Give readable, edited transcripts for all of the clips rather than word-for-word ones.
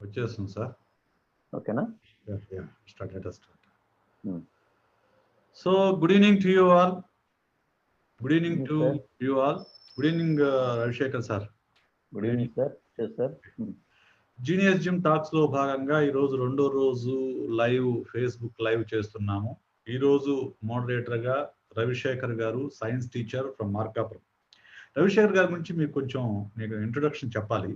వచ్చేస్తుంది సార్. ఓకేనా? Start. So good evening to you all. Good evening to you all. Good evening Ravi Shekhar sir. Good evening sir. Sir genius gym talks లో భాగంగా ఈరోజు రెండో రోజు live Facebook live చేస్తున్నాము. ఈరోజు మోడరేటర్ గా రవిశేఖర్ గారు, science teacher from Markapuram. Ravi Shekhar గారి గురించి మీకు కొంచెం మీకు ఇంట్రొడక్షన్ చెప్పాలి.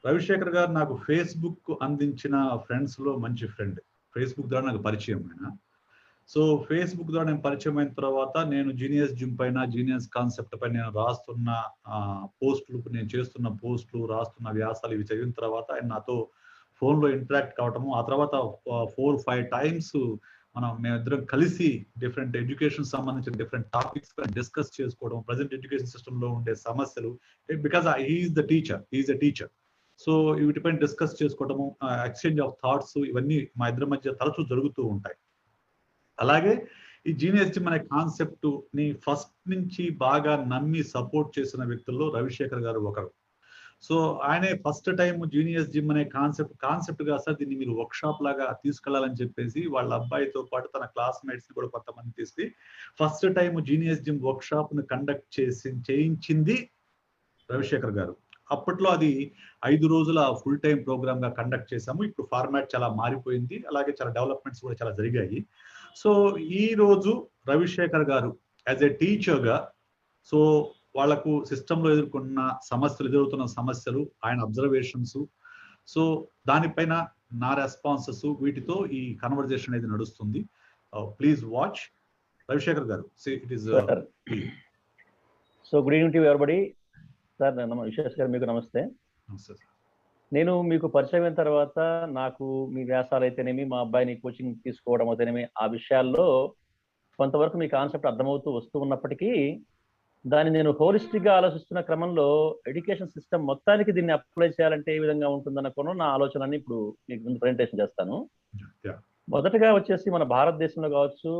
రవిశేఖర్ గారు నాకు ఫేస్బుక్ అందించిన ఫ్రెండ్స్ లో మంచి ఫ్రెండ్. ఫేస్బుక్ ద్వారా నాకు పరిచయం ఆయన. సో ఫేస్బుక్ ద్వారా నేను పరిచయం అయిన తర్వాత నేను జీనియస్ జిమ్ పైన, జీనియస్ కాన్సెప్ట్ పైన నేను రాస్తున్న పోస్టులు, నేను చేస్తున్న పోస్టులు, రాస్తున్న వ్యాసాలు ఇవి చదివిన తర్వాత ఆయన నాతో ఫోన్లో ఇంటరాక్ట్ కావటము. ఆ తర్వాత 4-5 టైమ్స్ మేమిద్దరం కలిసి డిఫరెంట్ ఎడ్యుకేషన్ సంబంధించిన డిఫరెంట్ టాపిక్స్ డిస్కస్ చేసుకోవడం, ప్రజెంట్ ఎడ్యుకేషన్ సిస్టమ్ లో ఉండే సమస్యలు, because he is the teacher. So వీటిపైన డిస్కస్ చేసుకోవడము, ఎక్స్చేంజ్ ఆఫ్ థాట్స్, ఇవన్నీ మా ఇద్దరి మధ్య తరచూ జరుగుతూ ఉంటాయి. అలాగే ఈ జీనియస్ జిమ్ అనే కాన్సెప్ట్ ని ఫస్ట్ నుంచి బాగా నమ్మి సపోర్ట్ చేసిన వ్యక్తుల్లో రవిశేఖర్ గారు ఒకరు. సో ఆయనే ఫస్ట్ టైం జీనియస్ జిమ్ అనే కాన్సెప్ట్ గా సార్ దీన్ని మీరు వర్క్ షాప్ లాగా తీసుకెళ్లాలని చెప్పేసి వాళ్ళ అబ్బాయితో పాటు తన క్లాస్మేట్స్ ని కూడా కొంతమంది తీసుకు first time genius gym work shop ను కండక్ట్ చేయించింది రవిశేఖర్ గారు. అప్పట్లో అది 5 రోజుల ఫుల్ టైం ప్రోగ్రామ్ గా కండక్ట్ చేశాము. ఇప్పుడు ఫార్మాట్ చాలా మారిపోయింది, అలాగే చాలా డెవలప్మెంట్స్ కూడా చాలా జరిగాయి. సో ఈ రోజు రవిశేఖర్ గారు యాజ్ ఎ టీచర్ గా, సో వాళ్లకు సిస్టమ్ లో ఎదుర్కొన్న సమస్యలు, ఆయన అబ్జర్వేషన్స్, సో దానిపైన నా రెస్పాన్సెస్, వీటితో ఈ కన్వర్జేషన్ అనేది నడుస్తుంది. Please watch. రవిశేఖర్ గారు, it is. So good evening to everybody. Sir Vishesh గారు మీకు నమస్తే. నేను మీకు పరిచయం అయిన తర్వాత నాకు మీ వ్యాసాలు అయితేనేమి, మా అబ్బాయిని కోచింగ్ తీసుకోవడం అయితేనేమి, ఆ విషయాల్లో కొంతవరకు మీ కాన్సెప్ట్ అర్థమవుతూ వస్తూ ఉన్నప్పటికీ దాన్ని నేను హోలిస్టిక్ గా ఆలోచిస్తున్న క్రమంలో ఎడ్యుకేషన్ సిస్టమ్ మొత్తానికి దీన్ని అప్లై చేయాలంటే ఏ విధంగా ఉంటుందన్న కోణం నా ఆలోచనని ఇప్పుడు మీకు ముందు ప్రెజెంటేషన్ చేస్తాను. మొదటగా వచ్చేసి మన భారతదేశంలో కావచ్చు,